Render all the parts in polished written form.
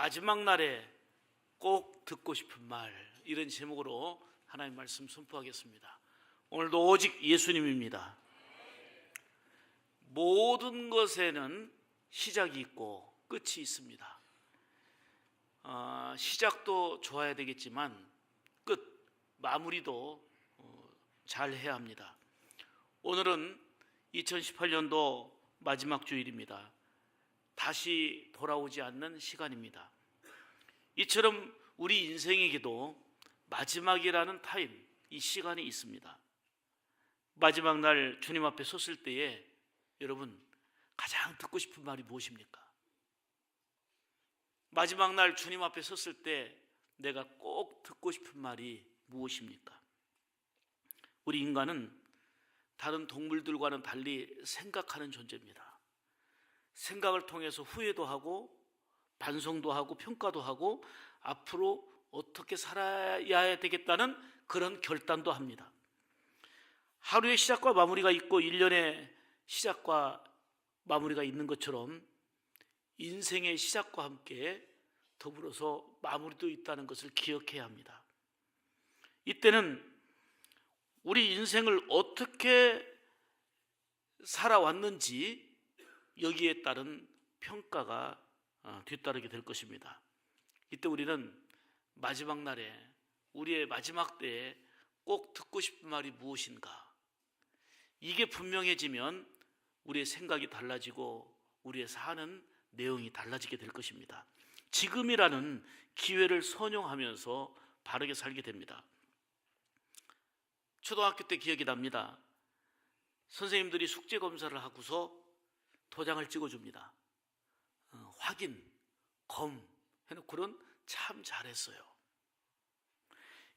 마지막 날에 꼭 듣고 싶은 말, 이런 제목으로 하나님 말씀 선포하겠습니다. 오늘도 오직 예수님입니다. 모든 것에는 시작이 있고 끝이 있습니다. 시작도 좋아야 되겠지만 끝, 마무리도 잘 해야 합니다. 오늘은 2018년도 마지막 주일입니다. 다시 돌아오지 않는 시간입니다. 이처럼 우리 인생에게도 마지막이라는 타임, 이 시간이 있습니다. 마지막 날 주님 앞에 섰을 때에 여러분 가장 듣고 싶은 말이 무엇입니까? 마지막 날 주님 앞에 섰을 때 내가 꼭 듣고 싶은 말이 무엇입니까? 우리 인간은 다른 동물들과는 달리 생각하는 존재입니다. 생각을 통해서 후회도 하고 반성도 하고 평가도 하고 앞으로 어떻게 살아야 되겠다는 그런 결단도 합니다. 하루의 시작과 마무리가 있고 1년의 시작과 마무리가 있는 것처럼 인생의 시작과 함께 더불어서 마무리도 있다는 것을 기억해야 합니다. 이때는 우리 인생을 어떻게 살아왔는지 여기에 따른 평가가 뒤따르게 될 것입니다. 이때 우리는 마지막 날에, 우리의 마지막 때에 꼭 듣고 싶은 말이 무엇인가, 이게 분명해지면 우리의 생각이 달라지고 우리의 사는 내용이 달라지게 될 것입니다. 지금이라는 기회를 선용하면서 바르게 살게 됩니다. 초등학교 때 기억이 납니다. 선생님들이 숙제 검사를 하고서 도장을 찍어줍니다. 확인, 검 해놓고는 참 잘했어요.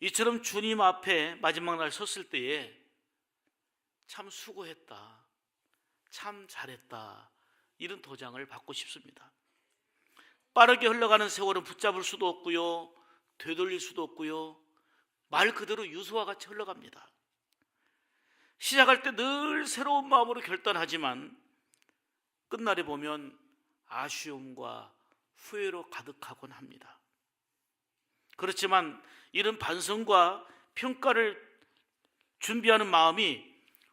이처럼 주님 앞에 마지막 날 섰을 때에 참 수고했다, 참 잘했다, 이런 도장을 받고 싶습니다. 빠르게 흘러가는 세월은 붙잡을 수도 없고요, 되돌릴 수도 없고요, 말 그대로 유수와 같이 흘러갑니다. 시작할 때 늘 새로운 마음으로 결단하지만 끝날에 보면 아쉬움과 후회로 가득하곤 합니다. 그렇지만 이런 반성과 평가를 준비하는 마음이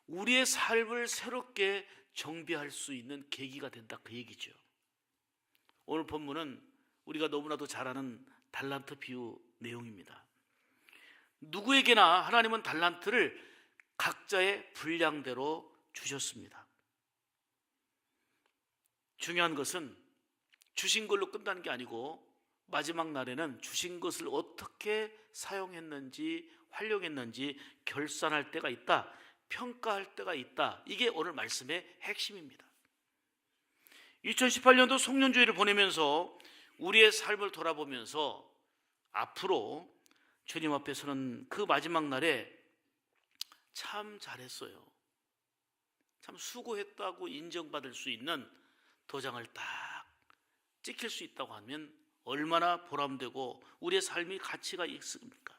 우리의 삶을 새롭게 정비할 수 있는 계기가 된다, 그 얘기죠. 오늘 본문은 우리가 너무나도 잘 아는 달란트 비유 내용입니다. 누구에게나 하나님은 달란트를 각자의 분량대로 주셨습니다. 중요한 것은 주신 걸로 끝나는 게 아니고 마지막 날에는 주신 것을 어떻게 사용했는지, 활용했는지 결산할 때가 있다, 평가할 때가 있다. 이게 오늘 말씀의 핵심입니다. 2018년도 송년주일을 보내면서 우리의 삶을 돌아보면서 앞으로 주님 앞에 서는 그 마지막 날에 참 잘했어요, 참 수고했다고 인정받을 수 있는 도장을 딱 찍힐 수 있다고 하면 얼마나 보람되고 우리의 삶이 가치가 있습니까?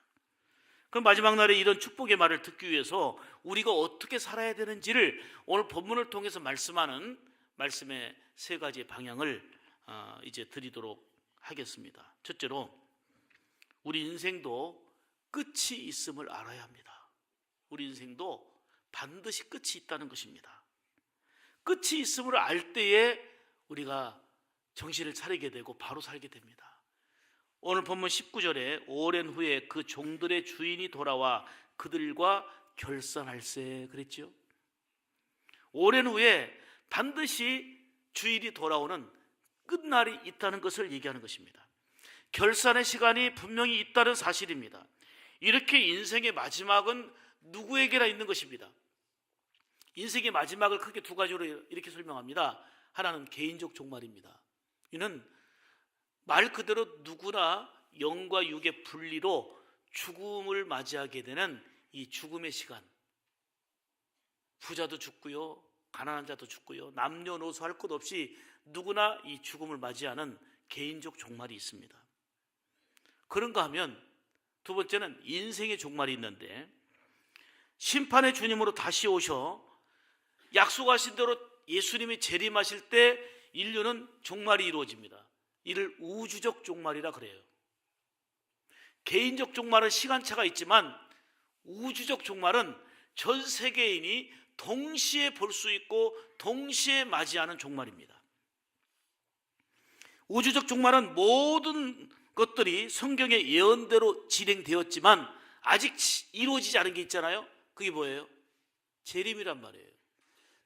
그럼 마지막 날에 이런 축복의 말을 듣기 위해서 우리가 어떻게 살아야 되는지를 오늘 본문을 통해서 말씀하는 말씀의 세 가지 방향을 이제 드리도록 하겠습니다. 첫째로, 우리 인생도 끝이 있음을 알아야 합니다. 우리 인생도 반드시 끝이 있다는 것입니다. 끝이 있음을 알 때에 우리가 정신을 차리게 되고 바로 살게 됩니다. 오늘 본문 19절에 오랜 후에 그 종들의 주인이 돌아와 그들과 결산할세 그랬죠. 오랜 후에 반드시 주일이 돌아오는 끝날이 있다는 것을 얘기하는 것입니다. 결산의 시간이 분명히 있다는 사실입니다. 이렇게 인생의 마지막은 누구에게나 있는 것입니다. 인생의 마지막을 크게 두 가지로 이렇게 설명합니다. 하나는 개인적 종말입니다. 이는 말 그대로 누구나 영과 육의 분리로 죽음을 맞이하게 되는 이 죽음의 시간. 부자도 죽고요, 가난한 자도 죽고요, 남녀노소 할 것 없이 누구나 이 죽음을 맞이하는 개인적 종말이 있습니다. 그런가 하면 두 번째는 인생의 종말이 있는데, 심판의 주님으로 다시 오셔 약속하신 대로 예수님이 재림하실 때 인류는 종말이 이루어집니다. 이를 우주적 종말이라 그래요. 개인적 종말은 시간차가 있지만 우주적 종말은 전 세계인이 동시에 볼 수 있고 동시에 맞이하는 종말입니다. 우주적 종말은 모든 것들이 성경의 예언대로 진행되었지만 아직 이루어지지 않은 게 있잖아요. 그게 뭐예요? 재림이란 말이에요.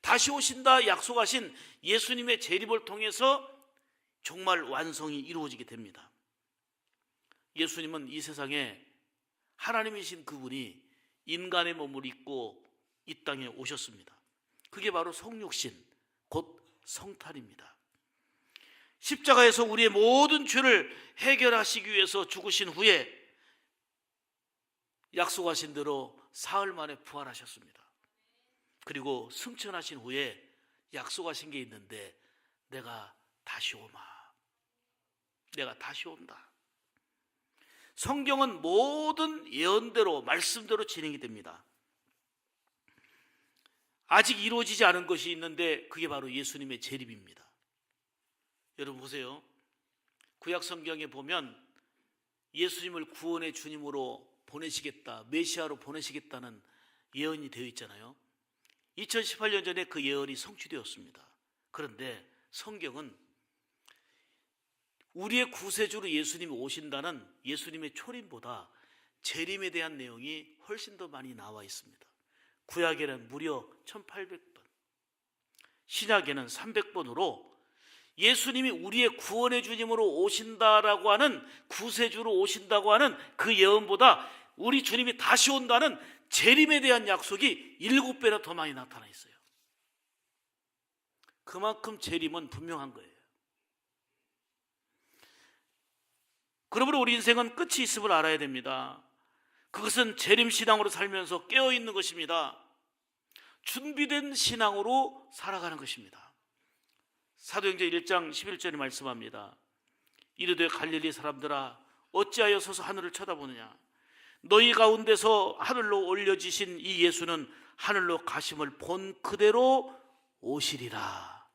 다시 오신다 약속하신 예수님의 재림을 통해서 종말 완성이 이루어지게 됩니다. 예수님은 이 세상에 하나님이신 그분이 인간의 몸을 입고 이 땅에 오셨습니다. 그게 바로 성육신, 곧 성탄입니다. 십자가에서 우리의 모든 죄를 해결하시기 위해서 죽으신 후에 약속하신 대로 사흘 만에 부활하셨습니다. 그리고 승천하신 후에 약속하신 게 있는데 내가 다시 오마. 내가 다시 온다. 성경은 모든 예언대로 말씀대로 진행이 됩니다. 아직 이루어지지 않은 것이 있는데 그게 바로 예수님의 재림입니다. 여러분 보세요. 구약 성경에 보면 예수님을 구원의 주님으로 보내시겠다, 메시아로 보내시겠다는 예언이 되어 있잖아요. 2018년 전에 그 예언이 성취되었습니다. 그런데 성경은 우리의 구세주로 예수님이 오신다는 예수님의 초림보다 재림에 대한 내용이 훨씬 더 많이 나와 있습니다. 구약에는 무려 1800번, 신약에는 300번으로 예수님이 우리의 구원의 주님으로 오신다라고 하는, 구세주로 오신다고 하는 그 예언보다 우리 주님이 다시 온다는 재림에 대한 약속이 7배나 더 많이 나타나 있어요. 그만큼 재림은 분명한 거예요. 그러므로 우리 인생은 끝이 있음을 알아야 됩니다. 그것은 재림 신앙으로 살면서 깨어있는 것입니다. 준비된 신앙으로 살아가는 것입니다. 사도행전 1장 11절에 말씀합니다. 이르되 갈릴리 사람들아 어찌하여 서서 하늘을 쳐다보느냐. 너희 가운데서 하늘로 올려지신 이 예수는 하늘로 가심을 본 그대로 오시리라.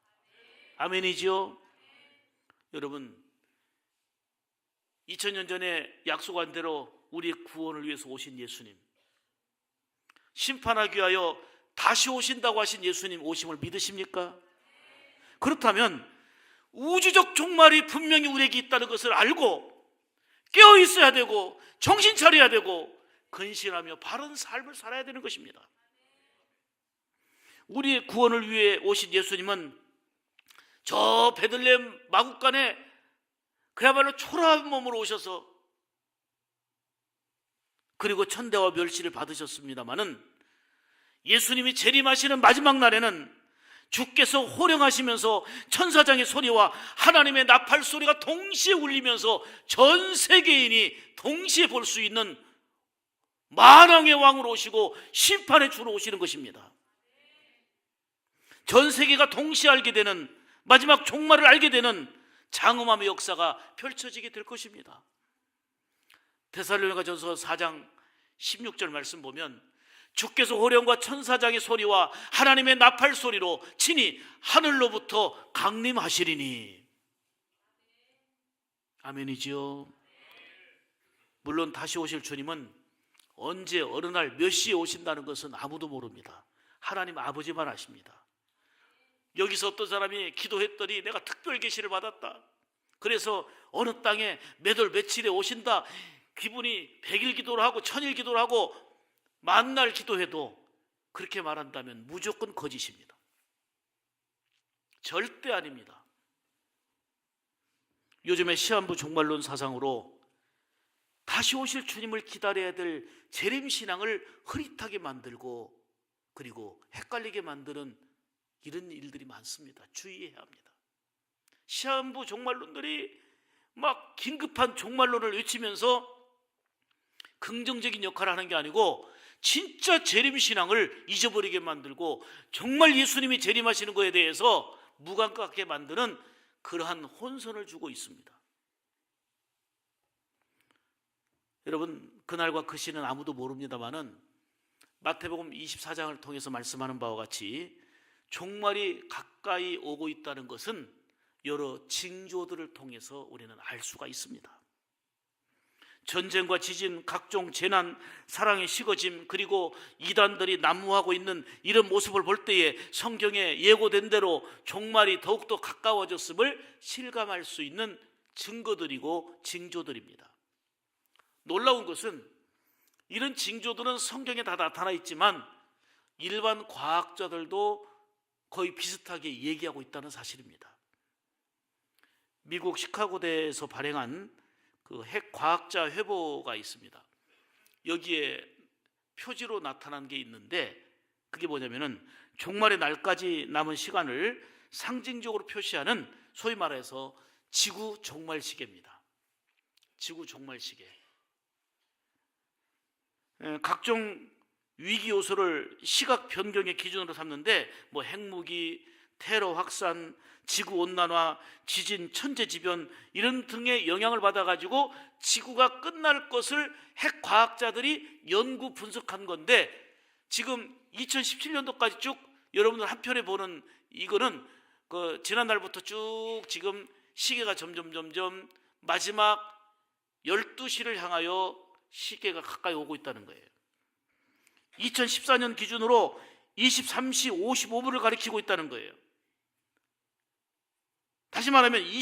아멘이죠? 여러분 2000년 전에 약속한 대로 우리의 구원을 위해서 오신 예수님, 심판하기 위하여 다시 오신다고 하신 예수님 오심을 믿으십니까? 그렇다면 우주적 종말이 분명히 우리에게 있다는 것을 알고 깨어 있어야 되고 정신 차려야 되고 근신하며 바른 삶을 살아야 되는 것입니다. 우리의 구원을 위해 오신 예수님은 저 베들레헴 마국간에 그야말로 초라한 몸으로 오셔서 그리고 천대와 멸시를 받으셨습니다마는 예수님이 재림하시는 마지막 날에는 주께서 호령하시면서 천사장의 소리와 하나님의 나팔 소리가 동시에 울리면서 전 세계인이 동시에 볼 수 있는 만왕의 왕으로 오시고 심판의 주로 오시는 것입니다. 전 세계가 동시에 알게 되는, 마지막 종말을 알게 되는 장엄함의 역사가 펼쳐지게 될 것입니다. 데살로니가전서 4장 16절 말씀 보면 주께서 호령과 천사장의 소리와 하나님의 나팔 소리로 친히 하늘로부터 강림하시리니. 아멘이지요. 물론 다시 오실 주님은 언제 어느 날 몇 시에 오신다는 것은 아무도 모릅니다. 하나님 아버지만 아십니다. 여기서 어떤 사람이 기도했더니 내가 특별 계시를 받았다, 그래서 어느 땅에 몇 월 며칠에 오신다, 기분이 100일 기도를 하고 1000일 기도를 하고 만날 기도해도 그렇게 말한다면 무조건 거짓입니다. 절대 아닙니다. 요즘에 시한부 종말론 사상으로 다시 오실 주님을 기다려야 될 재림신앙을 흐릿하게 만들고 그리고 헷갈리게 만드는 이런 일들이 많습니다. 주의해야 합니다. 시한부 종말론들이 막 긴급한 종말론을 외치면서 긍정적인 역할을 하는 게 아니고 진짜 재림신앙을 잊어버리게 만들고 정말 예수님이 재림하시는 것에 대해서 무감각하게 만드는 그러한 혼선을 주고 있습니다. 여러분, 그날과 그 시는 아무도 모릅니다마는 마태복음 24장을 통해서 말씀하는 바와 같이 종말이 가까이 오고 있다는 것은 여러 징조들을 통해서 우리는 알 수가 있습니다. 전쟁과 지진, 각종 재난, 사랑의 식어짐, 그리고 이단들이 난무하고 있는 이런 모습을 볼 때에 성경에 예고된 대로 종말이 더욱더 가까워졌음을 실감할 수 있는 증거들이고 징조들입니다. 놀라운 것은 이런 징조들은 성경에 다 나타나 있지만 일반 과학자들도 거의 비슷하게 얘기하고 있다는 사실입니다. 미국 시카고대에서 발행한 그 핵과학자 회보가 있습니다. 여기에 표지로 나타난 게 있는데 그게 뭐냐면은 종말의 날까지 남은 시간을 상징적으로 표시하는 소위 말해서 지구 종말 시계입니다. 지구 종말 시계. 각종 위기 요소를 시각 변경의 기준으로 삼는데 뭐 핵무기, 테러 확산, 지구 온난화, 지진, 천재지변 이런 등의 영향을 받아가지고 지구가 끝날 것을 핵과학자들이 연구 분석한 건데 지금 2017년도까지 쭉 여러분들 한편에 보는 이거는 그 지난날부터 쭉 지금 시계가 점점 마지막 12시를 향하여 시계가 가까이 오고 있다는 거예요. 2014년 기준으로 23시 55분을 가리키고 있다는 거예요. 다시 말하면 이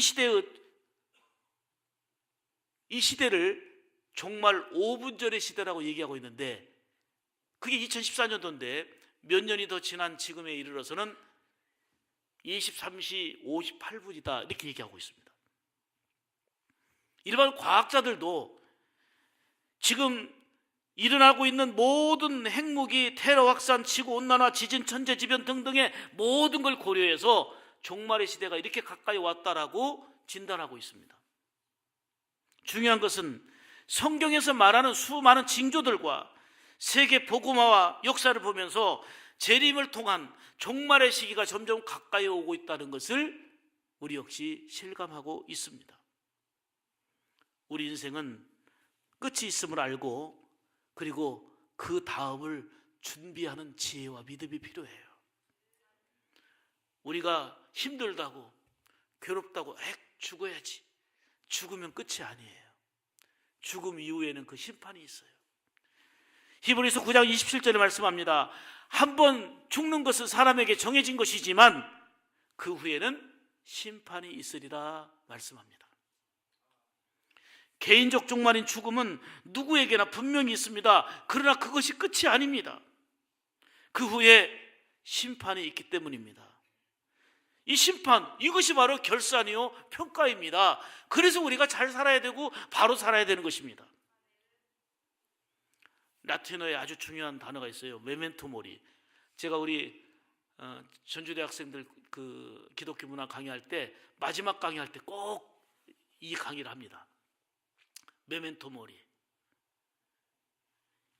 시대를 종말 5분 전의 시대라고 얘기하고 있는데 그게 2014년도인데 몇 년이 더 지난 지금에 이르러서는 23시 58분이다 이렇게 얘기하고 있습니다. 일반 과학자들도 지금 일어나고 있는 모든 핵무기, 테러 확산, 지구온난화, 지진, 천재지변 등등의 모든 걸 고려해서 종말의 시대가 이렇게 가까이 왔다라고 진단하고 있습니다. 중요한 것은 성경에서 말하는 수많은 징조들과 세계 복음화와 역사를 보면서 재림을 통한 종말의 시기가 점점 가까이 오고 있다는 것을 우리 역시 실감하고 있습니다. 우리 인생은 끝이 있음을 알고 그리고 그 다음을 준비하는 지혜와 믿음이 필요해요. 우리가 힘들다고 괴롭다고 죽어야지. 죽으면 끝이 아니에요. 죽음 이후에는 그 심판이 있어요. 히브리서 9장 27절에 말씀합니다. 한 번 죽는 것은 사람에게 정해진 것이지만 그 후에는 심판이 있으리라 말씀합니다. 개인적 종말인 죽음은 누구에게나 분명히 있습니다. 그러나 그것이 끝이 아닙니다. 그 후에 심판이 있기 때문입니다. 이 심판, 이것이 바로 결산이요 평가입니다. 그래서 우리가 잘 살아야 되고 바로 살아야 되는 것입니다. 라틴어에 아주 중요한 단어가 있어요. 메멘토 모리. 제가 우리 전주대 학생들 그 기독교 문화 강의할 때 마지막 강의할 때 꼭 이 강의를 합니다. 메멘토 모리.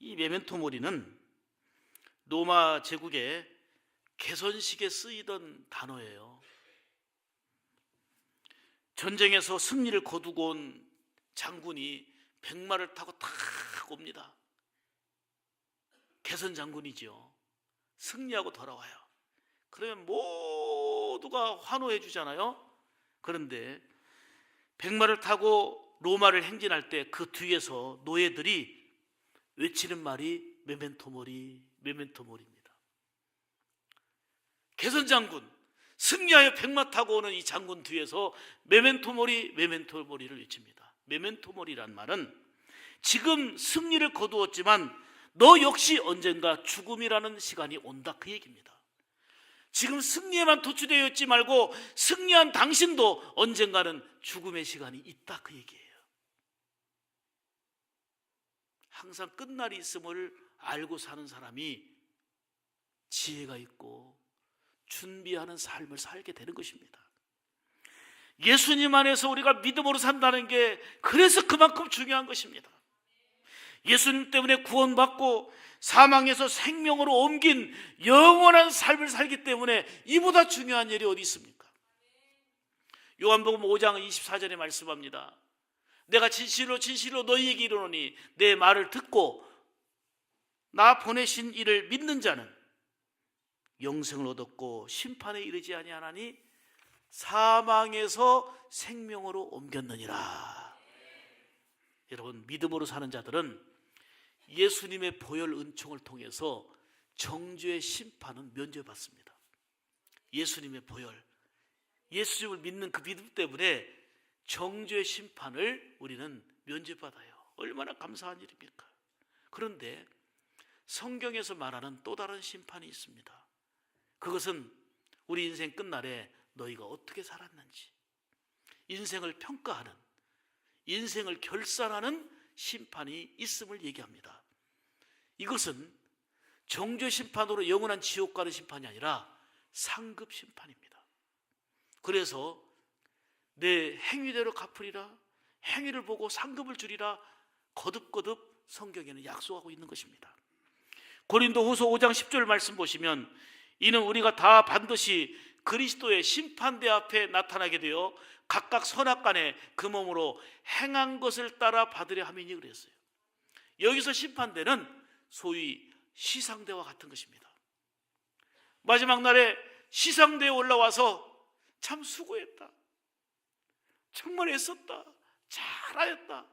이 메멘토 모리는 로마 제국의 개선식에 쓰이던 단어예요. 전쟁에서 승리를 거두고 온 장군이 백마를 타고 탁 옵니다. 개선 장군이죠. 승리하고 돌아와요. 그러면 모두가 환호해 주잖아요. 그런데 백마를 타고 로마를 행진할 때 그 뒤에서 노예들이 외치는 말이 메멘토 모리, 메멘토 모리입니다. 개선 장군, 승리하여 백마 타고 오는 이 장군 뒤에서 메멘토 모리, 메멘토 모리를 외칩니다. 메멘토 모리란 말은 지금 승리를 거두었지만 너 역시 언젠가 죽음이라는 시간이 온다 그 얘기입니다. 지금 승리에만 도취되어 있지 말고 승리한 당신도 언젠가는 죽음의 시간이 있다 그 얘기예요. 항상 끝날이 있음을 알고 사는 사람이 지혜가 있고 준비하는 삶을 살게 되는 것입니다. 예수님 안에서 우리가 믿음으로 산다는 게 그래서 그만큼 중요한 것입니다. 예수님 때문에 구원받고 사망에서 생명으로 옮긴 영원한 삶을 살기 때문에 이보다 중요한 일이 어디 있습니까? 요한복음 5장 24절에 말씀합니다. 내가 진실로 진실로 너희에게 이르노니 내 말을 듣고 나 보내신 이를 믿는 자는 영생을 얻었고 심판에 이르지 아니하나니 사망에서 생명으로 옮겼느니라. 여러분, 믿음으로 사는 자들은 예수님의 보혈 은총을 통해서 정죄의 심판은 면제받습니다. 예수님의 보혈, 예수님을 믿는 그 믿음 때문에 정죄의 심판을 우리는 면제받아요. 얼마나 감사한 일입니까? 그런데 성경에서 말하는 또 다른 심판이 있습니다. 그것은 우리 인생 끝날에 너희가 어떻게 살았는지, 인생을 평가하는, 인생을 결산하는 심판이 있음을 얘기합니다. 이것은 정죄 심판으로 영원한 지옥 가는 심판이 아니라 상급 심판입니다. 그래서 내 행위대로 갚으리라, 행위를 보고 상급을 주리라 거듭거듭 성경에는 약속하고 있는 것입니다. 고린도후서 5장 10절 말씀 보시면, 이는 우리가 다 반드시 그리스도의 심판대 앞에 나타나게 되어 각각 선악간에 그 몸으로 행한 것을 따라 받으려 함이니 그랬어요. 여기서 심판대는 소위 시상대와 같은 것입니다. 마지막 날에 시상대에 올라와서 참 수고했다, 정말 애썼다, 잘하였다,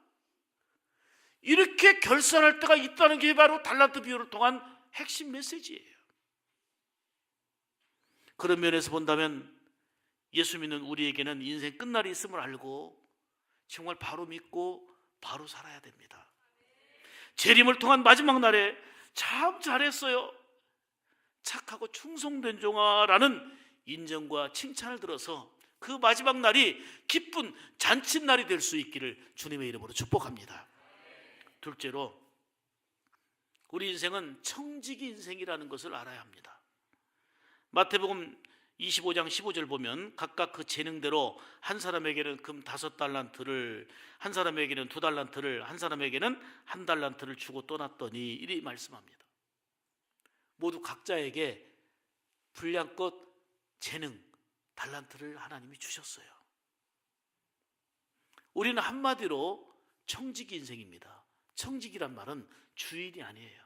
이렇게 결산할 때가 있다는 게 바로 달란트 비유를 통한 핵심 메시지예요. 그런 면에서 본다면 예수 믿는 우리에게는 인생 끝날이 있음을 알고 정말 바로 믿고 바로 살아야 됩니다. 재림을 통한 마지막 날에 참 잘했어요, 착하고 충성된 종아라는 인정과 칭찬을 들어서 그 마지막 날이 기쁜 잔칫날이 될 수 있기를 주님의 이름으로 축복합니다. 둘째로, 우리 인생은 청지기 인생이라는 것을 알아야 합니다. 마태복음 25장 15절 보면 각각 그 재능대로 한 사람에게는 금 5달란트를, 한 사람에게는 2달란트를, 한 사람에게는 1달란트를 주고 떠났더니 이리 말씀합니다. 모두 각자에게 분량껏 재능, 달란트를 하나님이 주셨어요. 우리는 한마디로 청지기 인생입니다. 청지기란 말은 주인이 아니에요.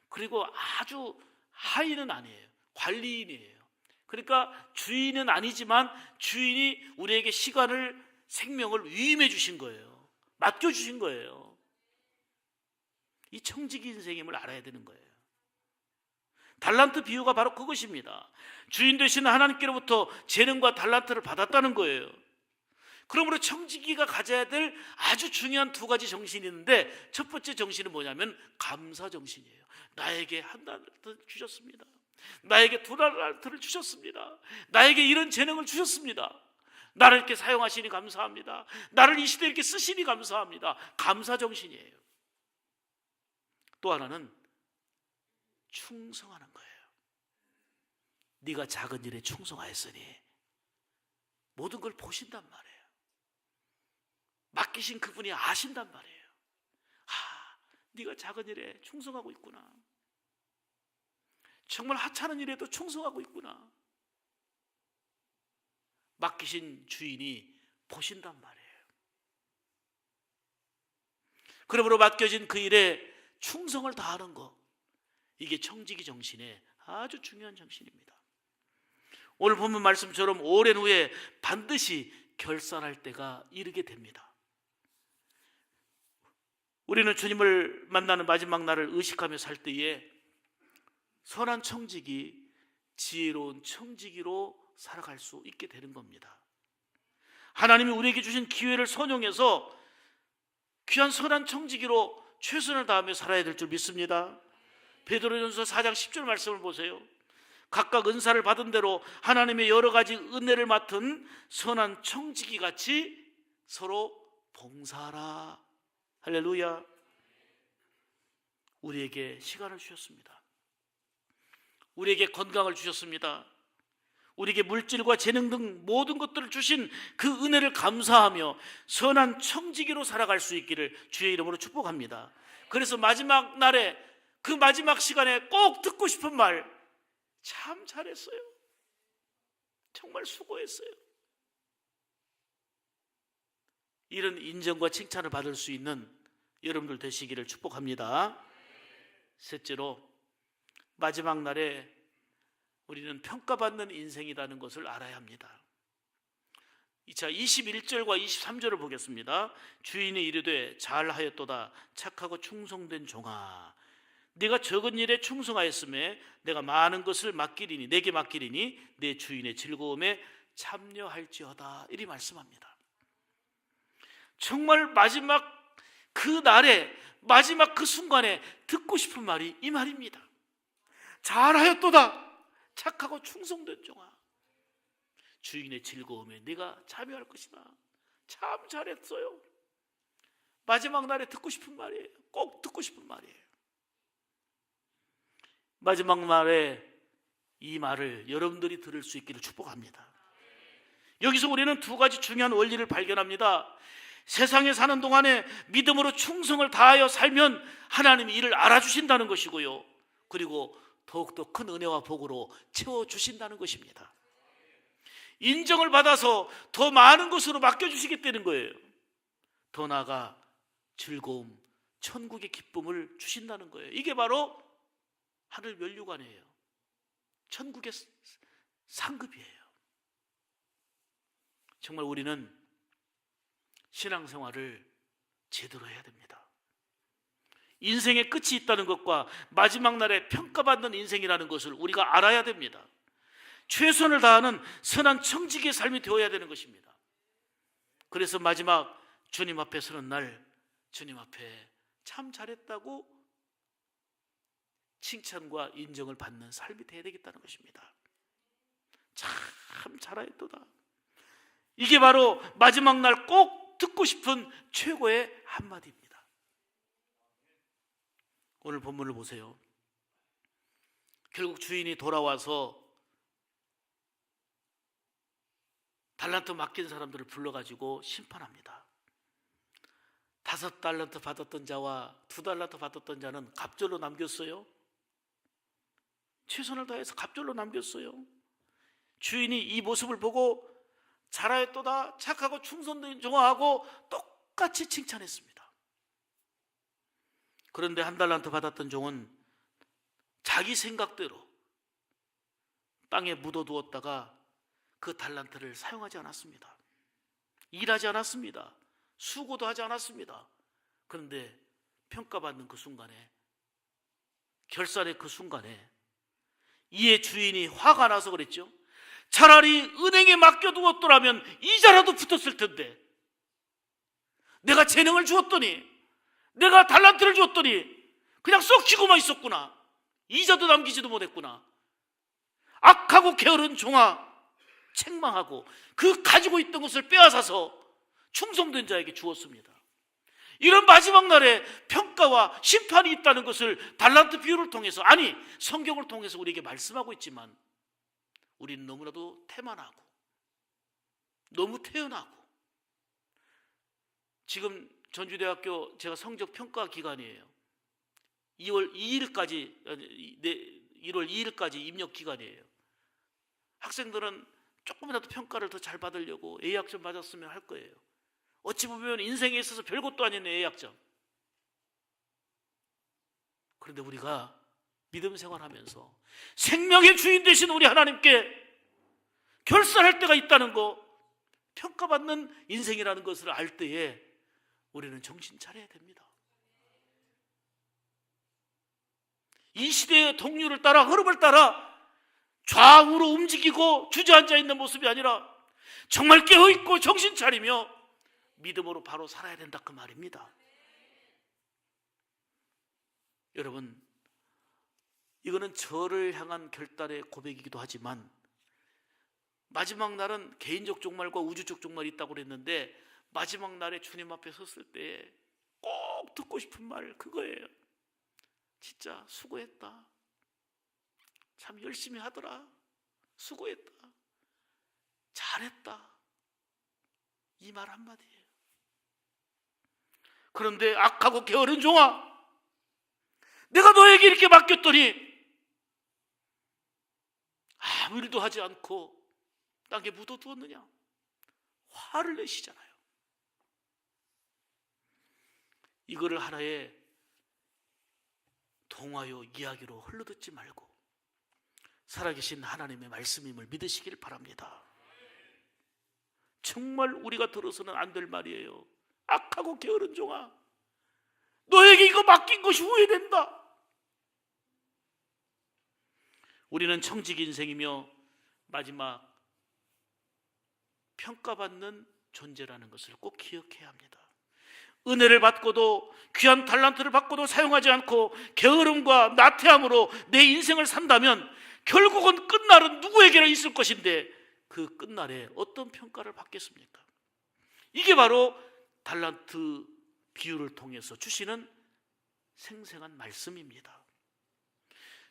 그리고 아주 하인은 아니에요. 관리인이에요. 그러니까 주인은 아니지만 주인이 우리에게 시간을, 생명을 위임해 주신 거예요. 맡겨 주신 거예요. 이 청지기 인생임을 알아야 되는 거예요. 달란트 비유가 바로 그것입니다. 주인 되시는 하나님께로부터 재능과 달란트를 받았다는 거예요. 그러므로 청지기가 가져야 될 아주 중요한 2가지 정신이 있는데, 첫 번째 정신은 뭐냐면 감사 정신이에요. 나에게 1달란트 주셨습니다. 나에게 2달란트를 주셨습니다. 나에게 이런 재능을 주셨습니다. 나를 이렇게 사용하시니 감사합니다. 나를 이 시대에 이렇게 쓰시니 감사합니다. 감사 정신이에요. 또 하나는 충성하는 거예요. 네가 작은 일에 충성하였으니 모든 걸 보신단 말이에요. 맡기신 그분이 아신단 말이에요. 네가 작은 일에 충성하고 있구나. 정말 하찮은 일에도 충성하고 있구나. 맡기신 주인이 보신단 말이에요. 그러므로 맡겨진 그 일에 충성을 다하는 것, 이게 청지기 정신의 아주 중요한 정신입니다. 오늘 본문 말씀처럼 오랜 후에 반드시 결산할 때가 이르게 됩니다. 우리는 주님을 만나는 마지막 날을 의식하며 살 때에 선한 청지기, 지혜로운 청지기로 살아갈 수 있게 되는 겁니다. 하나님이 우리에게 주신 기회를 선용해서 귀한 선한 청지기로 최선을 다하며 살아야 될 줄 믿습니다. 베드로전서 4장 10절 말씀을 보세요. 각각 은사를 받은 대로 하나님의 여러 가지 은혜를 맡은 선한 청지기 같이 서로 봉사하라. 할렐루야. 우리에게 시간을 주셨습니다. 우리에게 건강을 주셨습니다. 우리에게 물질과 재능 등 모든 것들을 주신 그 은혜를 감사하며 선한 청지기로 살아갈 수 있기를 주의 이름으로 축복합니다. 그래서 마지막 날에, 그 마지막 시간에 꼭 듣고 싶은 말, 참 잘했어요, 정말 수고했어요, 이런 인정과 칭찬을 받을 수 있는 여러분들 되시기를 축복합니다. 셋째로, 마지막 날에 우리는 평가받는 인생이라는 것을 알아야 합니다. 자, 21절과 23절을 보겠습니다. 주인이 이르되 잘하였도다 착하고 충성된 종아, 네가 적은 일에 충성하였음에 내가 많은 것을 맡기리니 내게 맡기리니 내 주인의 즐거움에 참여할지어다. 이리 말씀합니다. 정말 마지막 그 날에, 마지막 그 순간에 듣고 싶은 말이 이 말입니다. 잘하였도다 착하고 충성된 종아, 주인의 즐거움에 네가 참여할 것이다. 참 잘했어요. 마지막 날에 듣고 싶은 말이에요. 꼭 듣고 싶은 말이에요. 마지막 날에 이 말을 여러분들이 들을 수 있기를 축복합니다. 여기서 우리는 두 가지 중요한 원리를 발견합니다. 세상에 사는 동안에 믿음으로 충성을 다하여 살면 하나님이 이를 알아주신다는 것이고요, 그리고 더욱더 큰 은혜와 복으로 채워주신다는 것입니다. 인정을 받아서 더 많은 것으로 맡겨주시게 되는 거예요. 더 나아가 즐거움, 천국의 기쁨을 주신다는 거예요. 이게 바로 하늘 면류관이에요. 천국의 상급이에요. 정말 우리는 신앙생활을 제대로 해야 됩니다. 인생의 끝이 있다는 것과 마지막 날에 평가받는 인생이라는 것을 우리가 알아야 됩니다. 최선을 다하는 선한 청지기의 삶이 되어야 되는 것입니다. 그래서 마지막 주님 앞에 서는 날, 주님 앞에 참 잘했다고 칭찬과 인정을 받는 삶이 되어야 되겠다는 것입니다. 참 잘하였도다. 이게 바로 마지막 날 꼭 듣고 싶은 최고의 한마디입니다. 오늘 본문을 보세요. 결국 주인이 돌아와서 달란트 맡긴 사람들을 불러가지고 심판합니다. 5달란트 받았던 자와 2달란트 받았던 자는 갑절로 남겼어요. 최선을 다해서 갑절로 남겼어요. 주인이 이 모습을 보고 잘하였도다 착하고 충성된 종아하고 똑같이 칭찬했습니다. 그런데 1달란트 받았던 종은 자기 생각대로 땅에 묻어두었다가 그 달란트를 사용하지 않았습니다. 일하지 않았습니다. 수고도 하지 않았습니다. 그런데 평가받는 그 순간에, 결산의 그 순간에 이에 주인이 화가 나서 그랬죠. 차라리 은행에 맡겨두었더라면 이자라도 붙었을 텐데, 내가 재능을 주었더니, 내가 달란트를 주었더니 그냥 썩히고만 있었구나. 이자도 남기지도 못했구나. 악하고 게으른 종아, 책망하고 그 가지고 있던 것을 빼앗아서 충성된 자에게 주었습니다. 이런 마지막 날에 평가와 심판이 있다는 것을 달란트 비유를 통해서, 아니 성경을 통해서 우리에게 말씀하고 있지만, 우리는 너무나도 태만하고 너무 태연하고, 지금 전주대학교 제가 성적 평가 기간이에요. 2월 2일까지 입력 기간이에요. 학생들은 조금이라도 평가를 더 잘 받으려고 A학점 맞았으면 할 거예요. 어찌 보면 인생에 있어서 별것도 아닌 A학점. 그런데 우리가 믿음 생활하면서 생명의 주인 되신 우리 하나님께 결산할 때가 있다는 거, 평가받는 인생이라는 것을 알 때에 우리는 정신 차려야 됩니다. 이 시대의 동류를 따라, 흐름을 따라 좌우로 움직이고 주저앉아 있는 모습이 아니라 정말 깨어있고 정신 차리며 믿음으로 바로 살아야 된다, 그 말입니다. 여러분, 이거는 저를 향한 결단의 고백이기도 하지만, 마지막 날은 개인적 종말과 우주적 종말이 있다고 그랬는데, 마지막 날에 주님 앞에 섰을 때 꼭 듣고 싶은 말 그거예요. 진짜 수고했다. 참 열심히 하더라. 수고했다. 잘했다. 이 말 한마디예요. 그런데 악하고 게으른 종아, 내가 너에게 이렇게 맡겼더니 아무 일도 하지 않고 땅에 묻어두었느냐? 화를 내시잖아요. 이거를 하나의 동화요 이야기로 흘러듣지 말고 살아계신 하나님의 말씀임을 믿으시길 바랍니다. 정말 우리가 들어서는 안 될 말이에요. 악하고 게으른 종아, 너에게 이거 맡긴 것이 후회된다. 우리는 청직 인생이며 마지막 평가받는 존재라는 것을 꼭 기억해야 합니다. 은혜를 받고도, 귀한 달란트를 받고도 사용하지 않고 게으름과 나태함으로 내 인생을 산다면 결국은 끝날은 누구에게나 있을 것인데 그 끝날에 어떤 평가를 받겠습니까? 이게 바로 달란트 비유를 통해서 주시는 생생한 말씀입니다.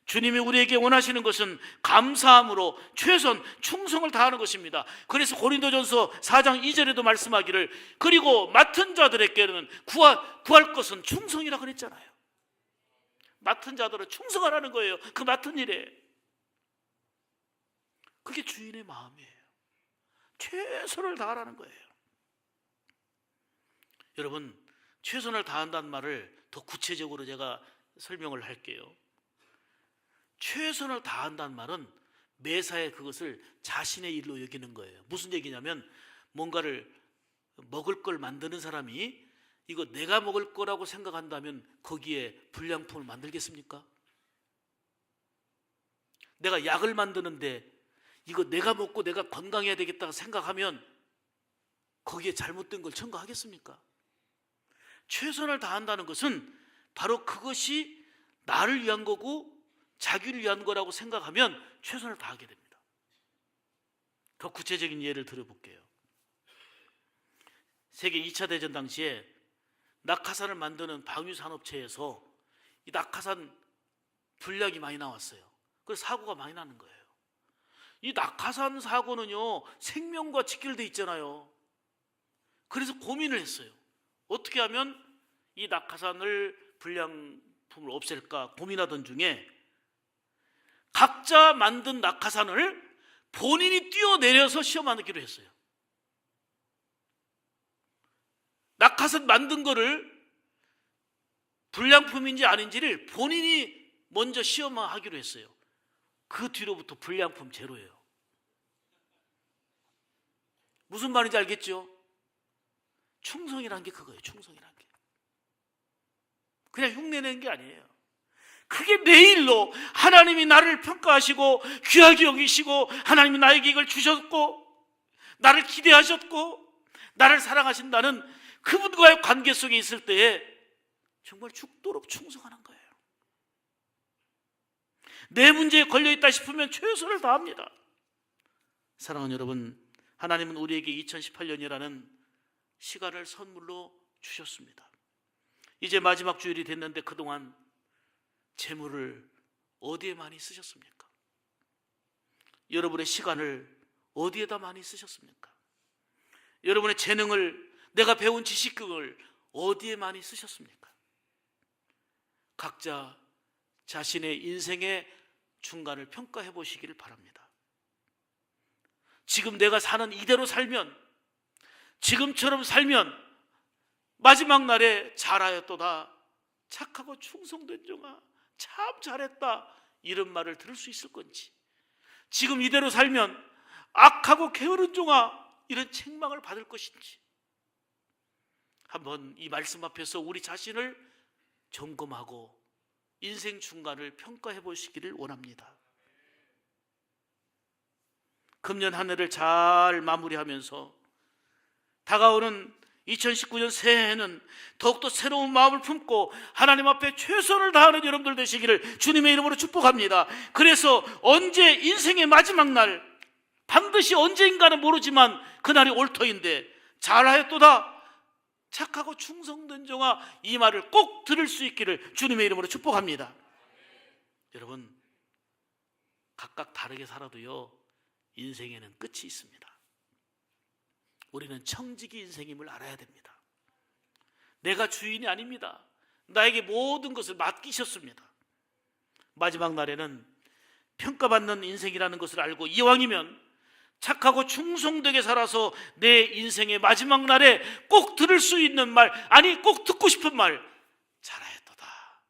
주님이 우리에게 원하시는 것은 감사함으로 최선, 충성을 다하는 것입니다. 그래서 고린도전서 4장 2절에도 말씀하기를, 그리고 맡은 자들에게는 구할 것은 충성이라 그랬잖아요. 맡은 자들은 충성하라는 거예요. 그 맡은 일에. 그게 주인의 마음이에요. 최선을 다하라는 거예요. 여러분, 최선을 다한다는 말을 더 구체적으로 제가 설명을 할게요. 최선을 다한다는 말은 매사에 그것을 자신의 일로 여기는 거예요. 무슨 얘기냐면, 뭔가를 먹을 걸 만드는 사람이 이거 내가 먹을 거라고 생각한다면 거기에 불량품을 만들겠습니까? 내가 약을 만드는데 이거 내가 먹고 내가 건강해야 되겠다고 생각하면 거기에 잘못된 걸 첨가하겠습니까? 최선을 다한다는 것은 바로 그것이 나를 위한 거고 자기를 위한 거라고 생각하면 최선을 다하게 됩니다. 더 구체적인 예를 들어볼게요. 세계 2차 대전 당시에 낙하산을 만드는 방위산업체에서 이 낙하산 불량이 많이 나왔어요. 그래서 사고가 많이 나는 거예요. 이 낙하산 사고는요, 생명과 직결돼 있잖아요. 그래서 고민을 했어요. 어떻게 하면 이 낙하산을 불량품을 없앨까 고민하던 중에 각자 만든 낙하산을 본인이 뛰어내려서 시험하기로 했어요. 낙하산 만든 거를 불량품인지 아닌지를 본인이 먼저 시험하기로 했어요. 그 뒤로부터 불량품 제로예요. 무슨 말인지 알겠죠? 충성이라는 게 그거예요. 충성이라는 게 그냥 흉내내는 게 아니에요. 그게 내 일로 하나님이 나를 평가하시고 귀하게 여기시고 하나님이 나에게 이걸 주셨고 나를 기대하셨고 나를 사랑하신다는 그분과의 관계 속에 있을 때에 정말 죽도록 충성하는 거예요. 내 문제에 걸려있다 싶으면 최선을 다합니다. 사랑하는 여러분, 하나님은 우리에게 2018년이라는 시간을 선물로 주셨습니다. 이제 마지막 주일이 됐는데 그동안 재물을 어디에 많이 쓰셨습니까? 여러분의 시간을 어디에다 많이 쓰셨습니까? 여러분의 재능을, 내가 배운 지식을 어디에 많이 쓰셨습니까? 각자 자신의 인생의 중간을 평가해 보시기를 바랍니다. 지금 내가 사는 이대로 살면, 지금처럼 살면 마지막 날에 잘하였도다, 착하고 충성된 종아, 참 잘했다, 이런 말을 들을 수 있을 건지, 지금 이대로 살면 악하고 게으른 종아, 이런 책망을 받을 것인지, 한번 이 말씀 앞에서 우리 자신을 점검하고 인생 중간을 평가해 보시기를 원합니다. 금년 한 해를 잘 마무리하면서 다가오는 2019년 새해에는 더욱더 새로운 마음을 품고 하나님 앞에 최선을 다하는 여러분들 되시기를 주님의 이름으로 축복합니다. 그래서 언제 인생의 마지막 날, 반드시 언제인가는 모르지만 그날이 올 터인데 잘하였도다, 착하고 충성된 종아, 이 말을 꼭 들을 수 있기를 주님의 이름으로 축복합니다. 여러분, 각각 다르게 살아도요, 인생에는 끝이 있습니다. 우리는 청지기 인생임을 알아야 됩니다. 내가 주인이 아닙니다. 나에게 모든 것을 맡기셨습니다. 마지막 날에는 평가받는 인생이라는 것을 알고 이왕이면 착하고 충성되게 살아서 내 인생의 마지막 날에 꼭 들을 수 있는 말, 아니 꼭 듣고 싶은 말, 잘하였도다,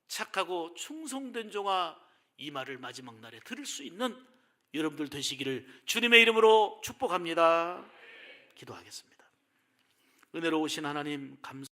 착하고 충성된 종아, 이 말을 마지막 날에 들을 수 있는 여러분들 되시기를 주님의 이름으로 축복합니다. 기도하겠습니다. 은혜로우신 하나님 감사합니다.